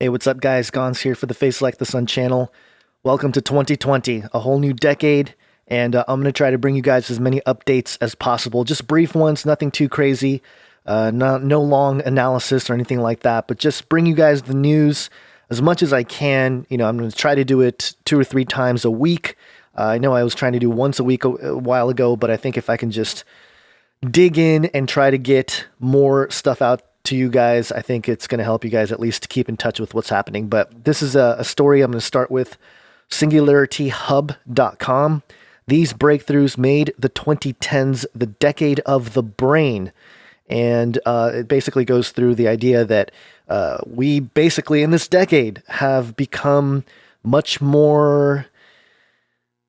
Hey, what's up, guys? Gons here for the Face Like the Sun channel. Welcome to 2020, a whole new decade, and I'm going to try to bring you guys as many updates as possible. Just brief ones, nothing too crazy, no long analysis or anything like that, but just bring you guys the news as much as I can. I'm going to try to do it 2 or 3 times a week. I know I was trying to do once a week a while ago, but I think if I can just dig in and try to get more stuff out to you guys, I think it's going to help you guys at least keep in touch with what's happening. But this is a story I'm going to start with SingularityHub.com. These breakthroughs made the 2010s the decade of the brain. And it basically goes through the idea that we basically in this decade have become much more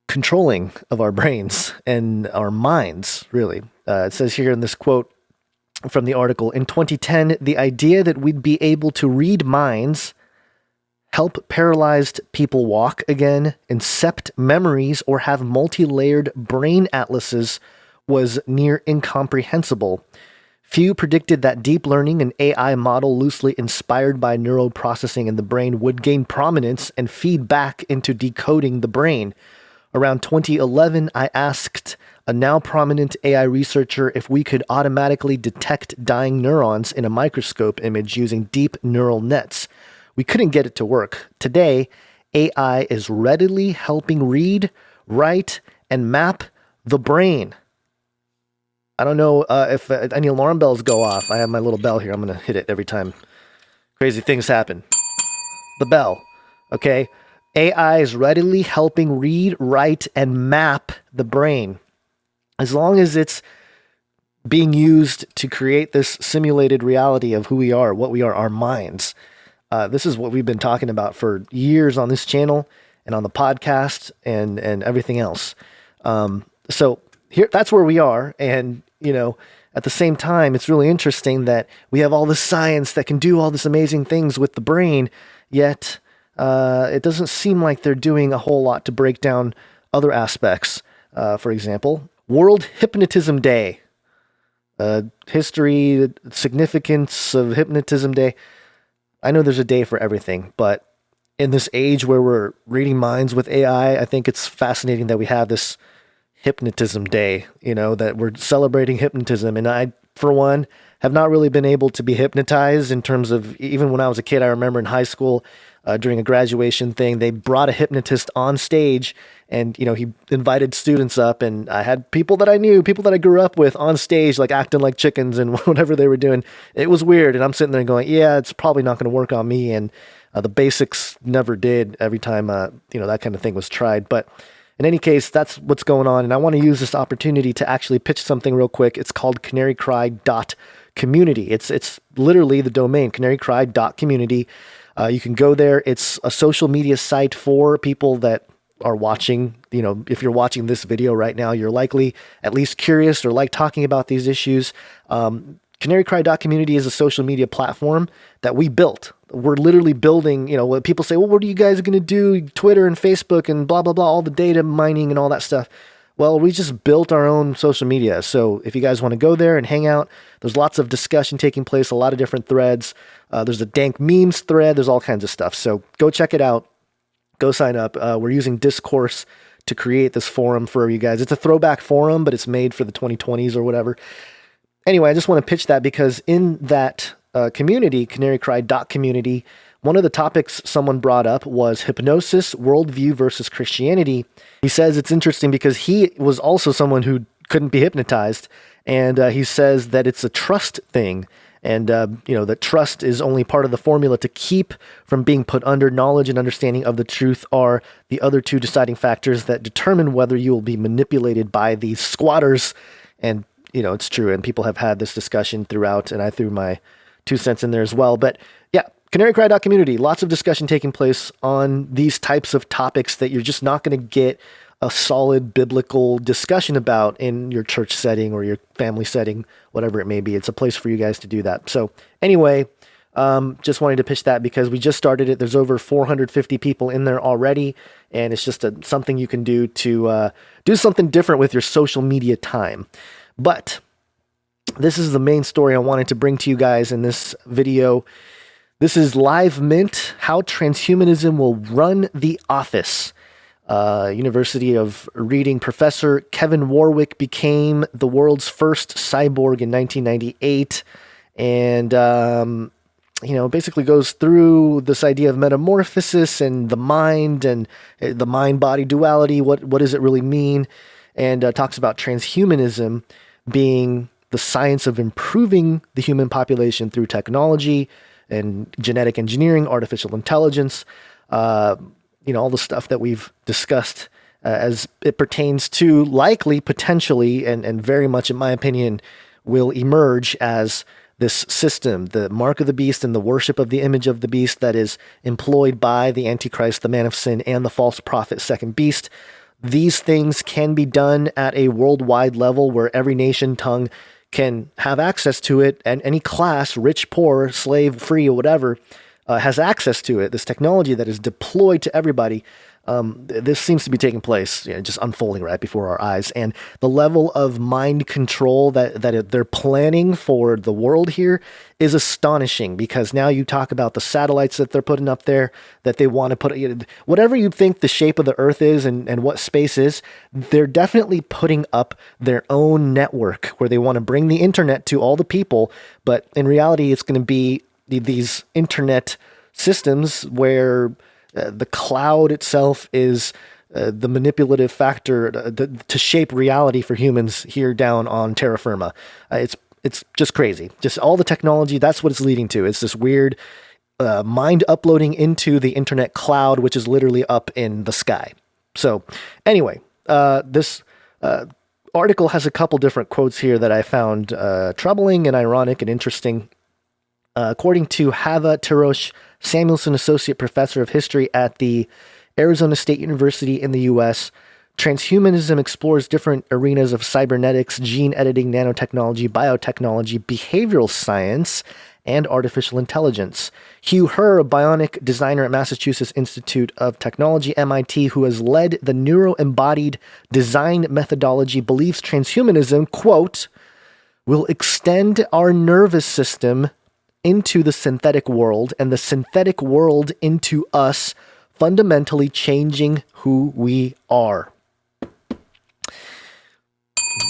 controlling of our brains and our minds, really. It says here in this quote from the article, in 2010, the idea that we'd be able to read minds, help paralyzed people walk again, incept memories, or have multi-layered brain atlases was near incomprehensible. Few predicted that deep learning, an AI model loosely inspired by neural processing in the brain, would gain prominence and feed back into decoding the brain. Around 2011, I asked a now prominent AI researcher if we could automatically detect dying neurons in a microscope image using deep neural nets. We couldn't get it to work. Today, AI is readily helping read, write, and map the brain. I don't know if any alarm bells go off. I have my little bell here. I'm going to hit it every time crazy things happen. The bell, okay? AI is readily helping read, write, and map the brain. As long as it's being used to create this simulated reality of who we are, what we are, our minds. This is what we've been talking about for years on this channel and on the podcast and everything else. So here, that's where we are. And, at the same time, it's really interesting that we have all this science that can do all this amazing things with the brain, yet it doesn't seem like they're doing a whole lot to break down other aspects. For example, World Hypnotism Day. History, significance of Hypnotism Day. I know there's a day for everything, but in this age where we're reading minds with AI, I think it's fascinating that we have this Hypnotism Day, that we're celebrating hypnotism. And I, for one, have not really been able to be hypnotized in terms of, even when I was a kid, I remember in high school, during a graduation thing, they brought a hypnotist on stage and, he invited students up, and I had people that I knew, people that I grew up with on stage, like acting like chickens and whatever they were doing. It was weird. And I'm sitting there going, yeah, it's probably not going to work on me. And the basics never did every time, that kind of thing was tried. But in any case, that's what's going on. And I want to use this opportunity to actually pitch something real quick. It's called CanaryCry.Community. It's literally the domain, CanaryCry.Community. You can go there. It's a social media site for people that are watching. If you're watching this video right now, you're likely at least curious or like talking about these issues. CanaryCry.Community is a social media platform that we built. We're literally building, when people say, well, what are you guys going to do? Twitter and Facebook and blah, blah, blah, all the data mining and all that stuff. Well, we just built our own social media. So if you guys want to go there and hang out, there's lots of discussion taking place, a lot of different threads. There's a dank memes thread. There's all kinds of stuff. So go check it out. Go sign up. We're using Discourse to create this forum for you guys. It's a throwback forum, but it's made for the 2020s or whatever. Anyway, I just want to pitch that because in that community, CanaryCry.Community, one of the topics someone brought up was hypnosis, worldview versus Christianity. He says it's interesting because he was also someone who couldn't be hypnotized. And he says that it's a trust thing. And, that trust is only part of the formula to keep from being put under. Knowledge and understanding of the truth are the other 2 deciding factors that determine whether you will be manipulated by these squatters. And, it's true. And people have had this discussion throughout, and I threw my 2 cents in there as well. But yeah, CanaryCry.Community, lots of discussion taking place on these types of topics that you're just not going to get a solid biblical discussion about in your church setting or your family setting, whatever it may be. It's a place for you guys to do that. So anyway, just wanted to pitch that because we just started it. There's over 450 people in there already, and it's just something you can do to do something different with your social media time. But this is the main story I wanted to bring to you guys in this video. This is Live Mint, How Transhumanism Will Run the Office. University of Reading professor Kevin Warwick became the world's first cyborg in 1998. And, basically goes through this idea of metamorphosis and the mind-body duality. What does it really mean? And talks about transhumanism being the science of improving the human population through technology and genetic engineering, artificial intelligence, all the stuff that we've discussed as it pertains to likely, potentially, and very much, in my opinion, will emerge as this system, the mark of the beast and the worship of the image of the beast that is employed by the Antichrist, the man of sin, and the false prophet, second beast. These things can be done at a worldwide level where every nation, tongue can have access to it, and any class, rich, poor, slave, free, or whatever, has access to it. This technology that is deployed to everybody. This seems to be taking place, just unfolding right before our eyes. And the level of mind control that they're planning for the world here is astonishing, because now you talk about the satellites that they're putting up there, that they want to put, whatever you think the shape of the earth is and what space is, they're definitely putting up their own network where they want to bring the internet to all the people. But in reality, it's going to be these internet systems where the cloud itself is the manipulative factor to shape reality for humans here down on terra firma. It's just crazy. Just all the technology, that's what it's leading to. It's this weird mind uploading into the internet cloud, which is literally up in the sky. So anyway, this article has a couple different quotes here that I found troubling and ironic and interesting. According to Hava Tirosh Samuelson, Associate Professor of History at the Arizona State University in the U.S., transhumanism explores different arenas of cybernetics, gene editing, nanotechnology, biotechnology, behavioral science, and artificial intelligence. Hugh Herr, a bionic designer at Massachusetts Institute of Technology, MIT, who has led the neuro-embodied design methodology, believes transhumanism, quote, will extend our nervous system into the synthetic world and the synthetic world into us, fundamentally changing who we are.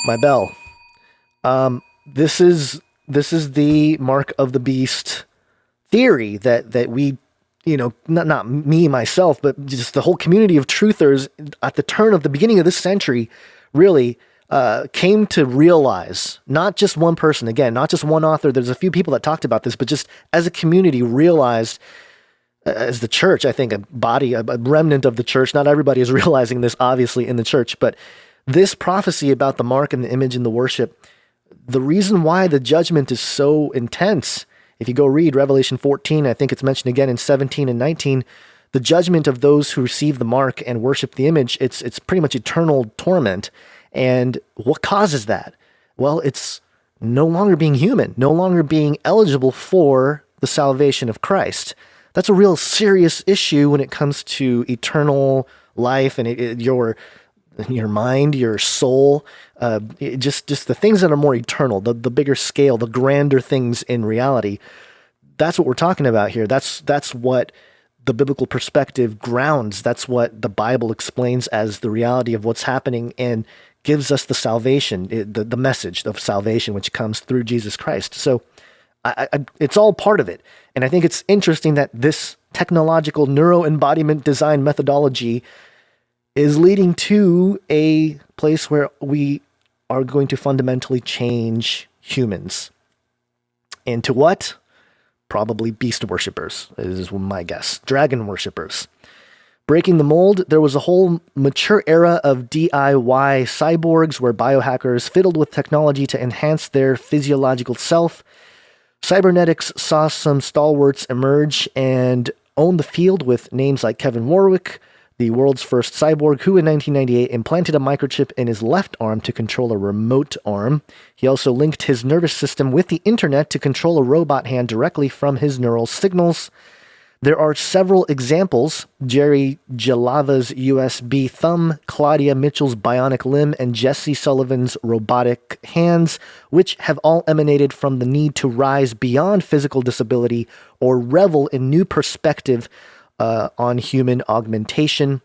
My bell. This is the mark of the beast theory that we, not me myself, but just the whole community of truthers at the beginning of this century really came to realize. Not just one person, again, not just one author. There's a few people that talked about this, but just as a community realized, as the church, I think a remnant of the church. Not everybody is realizing this, obviously, in the church, but this prophecy about the mark and the image and the worship, the reason why the judgment is so intense, if you go read Revelation 14, I think it's mentioned again in 17 and 19, the judgment of those who receive the mark and worship the image, it's pretty much eternal torment. And what causes that? Well, it's no longer being human, no longer being eligible for the salvation of Christ. That's a real serious issue when it comes to eternal life and your mind, your soul, just the things that are more eternal, the bigger scale, the grander things in reality. That's what we're talking about here. That's what the biblical perspective grounds. That's what the Bible explains as the reality of what's happening and gives us the salvation, the message of salvation, which comes through Jesus Christ. So it's all part of it. And I think it's interesting that this technological neuro-embodiment design methodology is leading to a place where we are going to fundamentally change humans. Into what? Probably beast worshippers, is my guess. Dragon worshippers. Breaking the mold, there was a whole mature era of DIY cyborgs where biohackers fiddled with technology to enhance their physiological self. Cybernetics saw some stalwarts emerge and own the field with names like Kevin Warwick, the world's first cyborg, who in 1998 implanted a microchip in his left arm to control a remote arm. He also linked his nervous system with the internet to control a robot hand directly from his neural signals. There are several examples: Jerry Jalava's USB thumb, Claudia Mitchell's bionic limb, and Jesse Sullivan's robotic hands, which have all emanated from the need to rise beyond physical disability or revel in new perspective on human augmentation.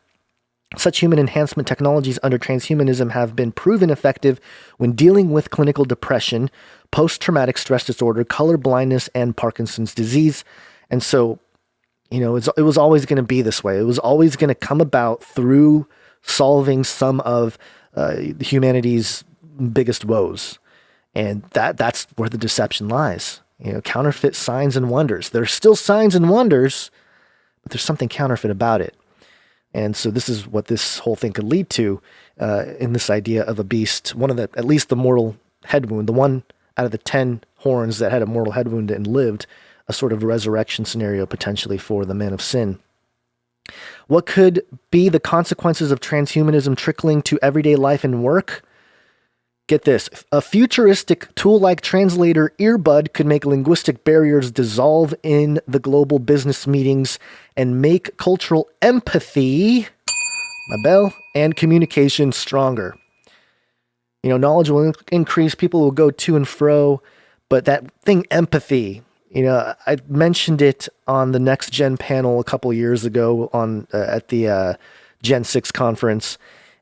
Such human enhancement technologies under transhumanism have been proven effective when dealing with clinical depression, post-traumatic stress disorder, color blindness, and Parkinson's disease. And so, it was always going to be this way. It was always going to come about through solving some of humanity's biggest woes. And that's where the deception lies. Counterfeit signs and wonders. There's still signs and wonders, but there's something counterfeit about it. And so this is what this whole thing could lead to in this idea of a beast. At least the mortal head wound, the one out of the 10 horns that had a mortal head wound and lived, a sort of resurrection scenario potentially for the man of sin. What could be the consequences of transhumanism trickling to everyday life and work? Get this. A futuristic tool-like translator earbud could make linguistic barriers dissolve in the global business meetings and make cultural empathy, my bell, and communication stronger. Knowledge will increase, people will go to and fro, but that thing, empathy, I mentioned it on the Next Gen panel a couple years ago at the Gen 6 conference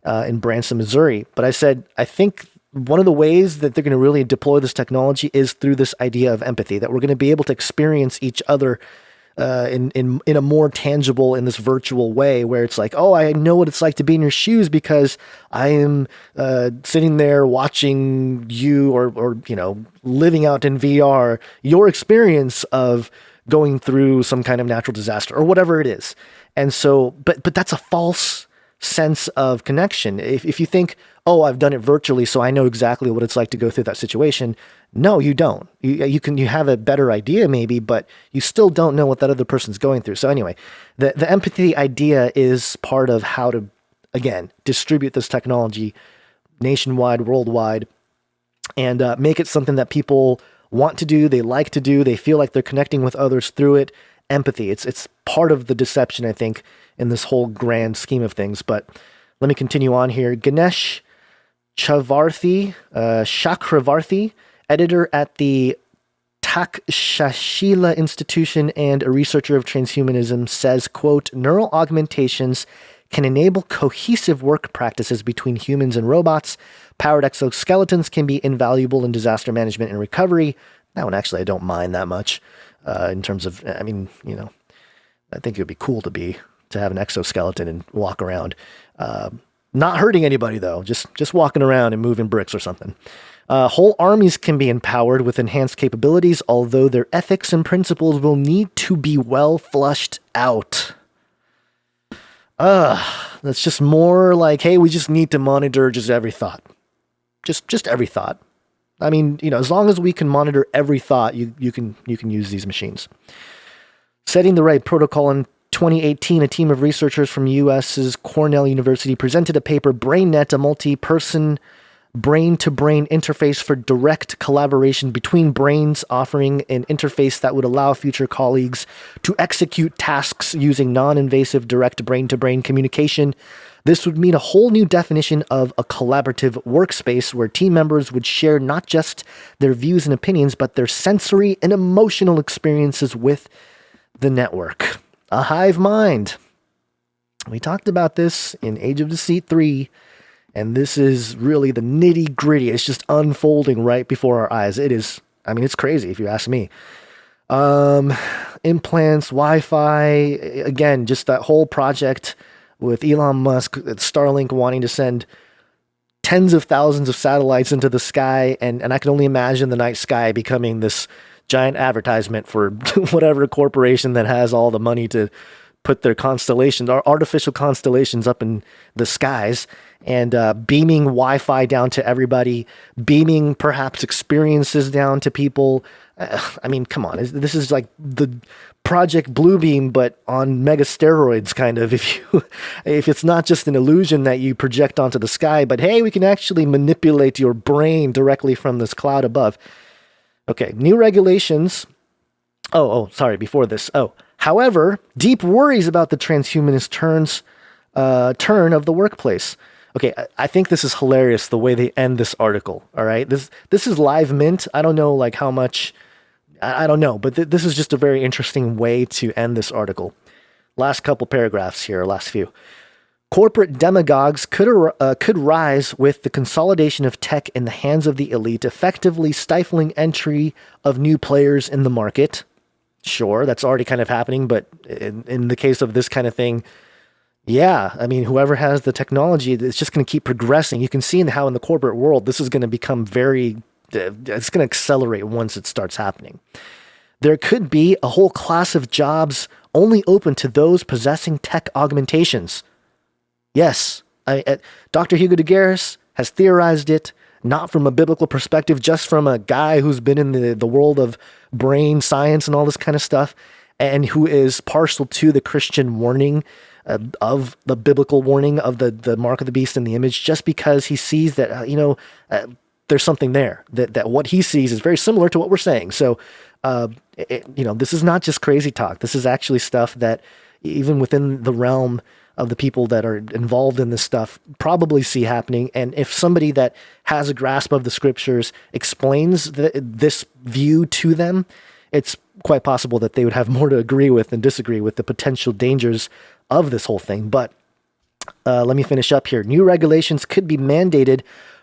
in Branson, Missouri. But I said, I think one of the ways that they're going to really deploy this technology is through this idea of empathy, that we're going to be able to experience each other in a more tangible, in this virtual way, where it's like, oh, I know what it's like to be in your shoes because I am sitting there watching you or living out in VR your experience of going through some kind of natural disaster or whatever it is. And so, but that's a false sense of connection. If you think, oh, I've done it virtually, so I know exactly what it's like to go through that situation. No, you don't. You have a better idea maybe, but you still don't know what that other person's going through. So anyway, the empathy idea is part of how to, again, distribute this technology nationwide, worldwide, and make it something that people want to do, they like to do, they feel like they're connecting with others through it. Empathy. It's part of the deception, I think, in this whole grand scheme of things. But let me continue on here. Ganesh Chakravarthi, editor at the Takshashila Institution and a researcher of transhumanism, says, quote, neural augmentations can enable cohesive work practices between humans and robots. Powered exoskeletons can be invaluable in disaster management and recovery. That one, actually, I don't mind that much in terms of, I think it would be cool to have an exoskeleton and walk around. Not hurting anybody, though, just walking around and moving bricks or something. Whole armies can be empowered with enhanced capabilities, although their ethics and principles will need to be well flushed out. That's just more like, hey, we just need to monitor just every thought. Just every thought. As long as we can monitor every thought, you can use these machines. Setting the right protocol in 2018, a team of researchers from US's Cornell University presented a paper, BrainNet, a multi-person brain-to-brain interface for direct collaboration between brains, offering an interface that would allow future colleagues to execute tasks using non-invasive direct brain-to-brain communication. This would mean a whole new definition of a collaborative workspace where team members would share not just their views and opinions, but their sensory and emotional experiences with the network. A hive mind. We talked about this in Age of Deceit 3, and this is really the nitty gritty. It's just unfolding right before our eyes. It is, it's crazy if you ask me. Implants, Wi-Fi, again, just that whole project with Elon Musk, Starlink wanting to send tens of thousands of satellites into the sky, and I can only imagine the night sky becoming this giant advertisement for whatever corporation that has all the money to put their constellations, or artificial constellations, up in the skies, and beaming Wi-Fi down to everybody, beaming perhaps experiences down to people. Come on, this is like the Project Bluebeam, but on mega steroids, kind of. If it's not just an illusion that you project onto the sky, but hey, we can actually manipulate your brain directly from this cloud above. Okay, new regulations. Before this. However, deep worries about the transhumanist turn of the workplace. Okay, I think this is hilarious the way they end this article. All right, this is live mint. I don't know like how much. I don't know, but this is just a very interesting way to end this article. Last couple paragraphs here, last few. Corporate demagogues could rise with the consolidation of tech in the hands of the elite, effectively stifling entry of new players in the market. Sure, that's already kind of happening, but in the case of this kind of thing, yeah, I mean, whoever has the technology, it's just going to keep progressing. You can see how in the corporate world, this is going to become it's going to accelerate once it starts happening. There could be a whole class of jobs only open to those possessing tech augmentations. Yes, Dr. Hugo de Garis has theorized it, not from a biblical perspective, just from a guy who's been in the world of brain science and all this kind of stuff, and who is partial to the Christian warning of the biblical warning of the mark of the beast and the image, just because he sees that, there's something there, that what he sees is very similar to what we're saying. So, this is not just crazy talk. This is actually stuff that even within the realm of the people that are involved in this stuff probably see happening. And if somebody that has a grasp of the scriptures explains this view to them, it's quite possible that they would have more to agree with than disagree with the potential dangers of this whole thing. But let me finish up here. New regulations could be mandated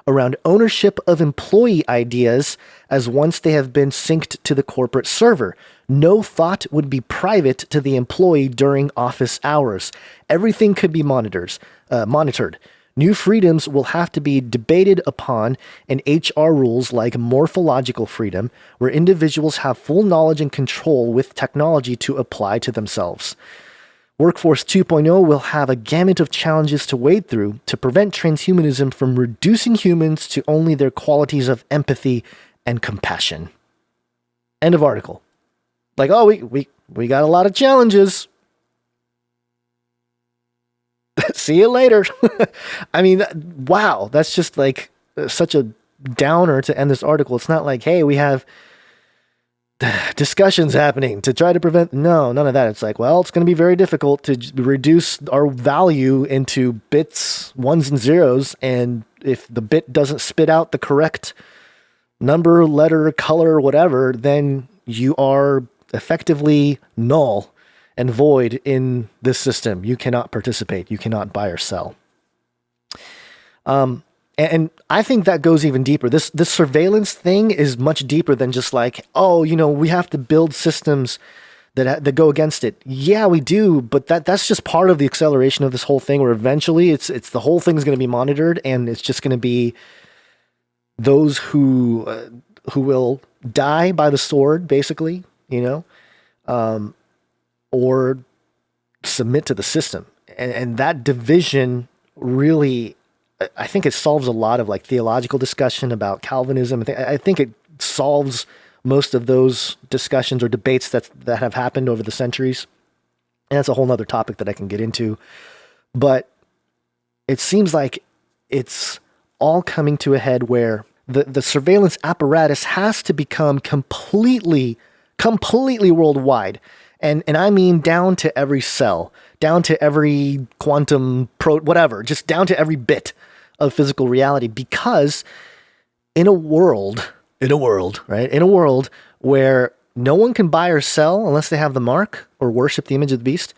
around ownership of employee ideas, as once they have been synced to the corporate server. No thought would be private to the employee during office hours. Everything could be monitored. New freedoms will have to be debated upon in HR rules like morphological freedom, where individuals have full knowledge and control with technology to apply to themselves. Workforce 2.0 will have a gamut of challenges to wade through to prevent transhumanism from reducing humans to only their qualities of empathy and compassion. End of article. Like, oh, we got a lot of challenges. See you later. I mean, wow, that's just like such a downer to end this article. It's not like, hey, we have discussions happening to try to prevent. No, none of that. It's like, well, it's going to be very difficult to reduce our value into bits, ones and zeros. And if the bit doesn't spit out the correct number, letter, color, whatever, then you are effectively null and void in this system. You cannot participate. You cannot buy or sell. And I think that goes even deeper. This surveillance thing is much deeper than just like, oh, we have to build systems that go against it. Yeah, we do, but that's just part of the acceleration of this whole thing. Where eventually, it's the whole thing is going to be monitored, and it's just going to be those who will die by the sword, basically, or submit to the system, and that division really. I think it solves a lot of like theological discussion about Calvinism. I think it solves most of those discussions or debates that have happened over the centuries. And that's a whole nother topic that I can get into. But it seems like it's all coming to a head where the surveillance apparatus has to become completely worldwide. And I mean down to every cell, down to every quantum whatever, just down to every bit of physical reality, because in a world where no one can buy or sell unless they have the mark or worship the image of the beast.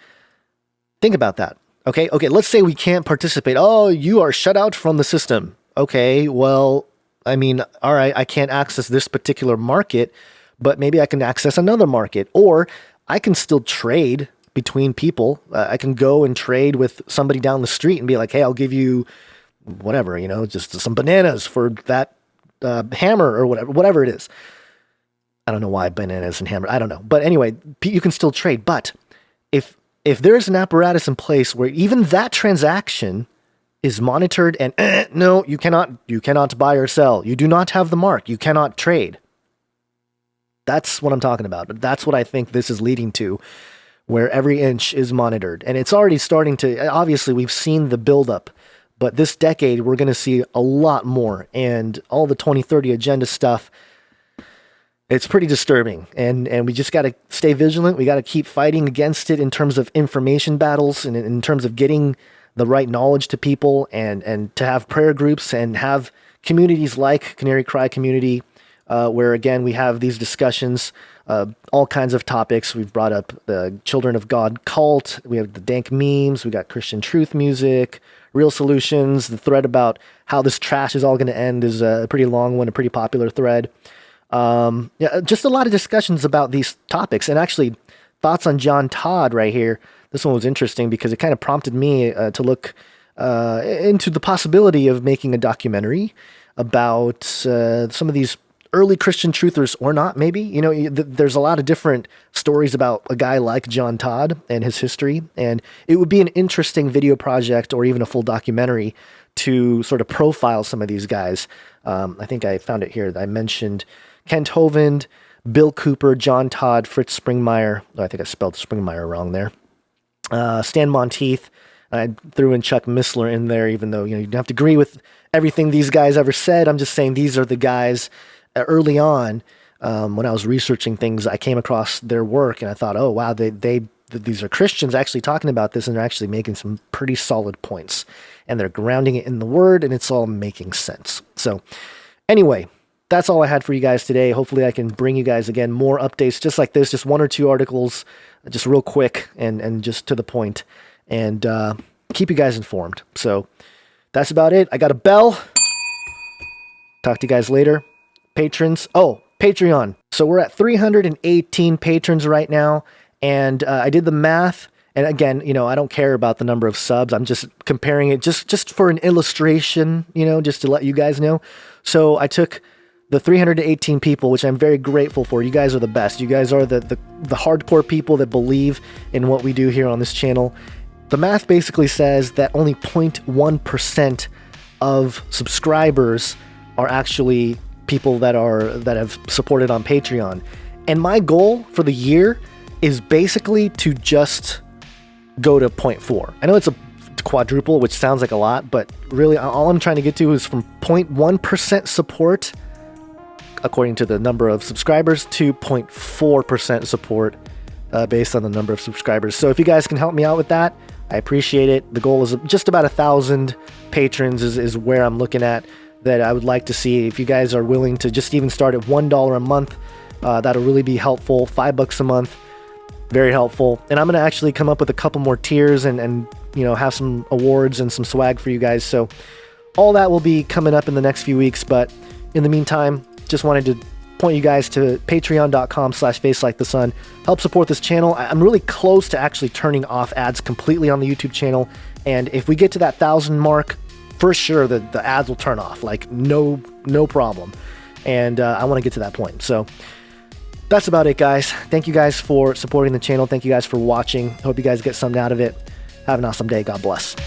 Think about that. Okay, let's say we can't participate. Oh, you are shut out from the system. Okay, well, I mean, all right, I can't access this particular market, but maybe I can access another market, or I can still trade between people. I can go and trade with somebody down the street and be like, hey, I'll give you whatever, just some bananas for that hammer or whatever it is. I don't know why bananas and hammer. I don't know. But anyway, you can still trade. But if there's an apparatus in place where even that transaction is monitored and no, you cannot buy or sell. You do not have the mark. You cannot trade. That's what I'm talking about. But that's what I think this is leading to, where every inch is monitored. And it's already starting to, obviously we've seen the buildup, but this decade we're going to see a lot more. And all the 2030 agenda stuff, It's pretty disturbing, and we just got to stay vigilant. We got to keep fighting against it in terms of information battles and in terms of getting the right knowledge to people, and to have prayer groups and have communities like Canary Cry Community, where again we have these discussions, all kinds of topics. We've brought up the Children of God cult. We have the dank memes. We got Christian truth music, real solutions. The thread about how this trash is all going to end is a pretty long one, a pretty popular thread. Yeah, just a lot of discussions about these topics, and actually thoughts on John Todd right here. This one was interesting because it kind of prompted me to look into the possibility of making a documentary about some of these early Christian truthers, or not, maybe. You know, there's a lot of different stories about a guy like John Todd and his history, and it would be an interesting video project or even a full documentary to sort of profile some of these guys. I think I found it here. I mentioned Kent Hovind, Bill Cooper, John Todd, Fritz Springmeier. Oh, I think I spelled Springmeier wrong there. Stan Monteith. I threw in Chuck Missler in there, even though, you don't have to agree with everything these guys ever said. I'm just saying these are the guys early on, when I was researching things, I came across their work and I thought, oh, wow, these are Christians actually talking about this, and they're actually making some pretty solid points, and they're grounding it in the word, and it's all making sense. So anyway, that's all I had for you guys today. Hopefully I can bring you guys again more updates just like this, just 1 or 2 articles, just real quick and just to the point, and keep you guys informed. So that's about it. I got a bell. Talk to you guys later. Patrons. Oh, Patreon. So we're at 318 patrons right now, and I did the math. And again, I don't care about the number of subs. I'm just comparing it just for an illustration, just to let you guys know. So I took the 318 people, which I'm very grateful for. You guys are the best. You guys are the hardcore people that believe in what we do here on this channel. The math basically says that only 0.1% of subscribers are actually people that have supported on Patreon. And my goal for the year is basically to just go to 0.4. I know it's a quadruple, which sounds like a lot, but really all I'm trying to get to is from 0.1% support, according to the number of subscribers, to 0.4% support based on the number of subscribers. So if you guys can help me out with that, I appreciate it. The goal is just about 1,000 patrons is where I'm looking at, that I would like to see. If you guys are willing to just even start at $1 a month, that'll really be helpful. $5 a month, very helpful. And I'm going to actually come up with a couple more tiers and have some awards and some swag for you guys. So all that will be coming up in the next few weeks. But in the meantime, just wanted to point you guys to patreon.com/FaceLikeTheSun. Help support this channel. I'm really close to actually turning off ads completely on the YouTube channel. And if we get to that 1,000 mark, for sure the ads will turn off, like no problem. And I want to get to that point. So that's about it, guys. Thank you guys for supporting the channel. Thank you guys for watching. Hope you guys get something out of it. Have an awesome day. God bless.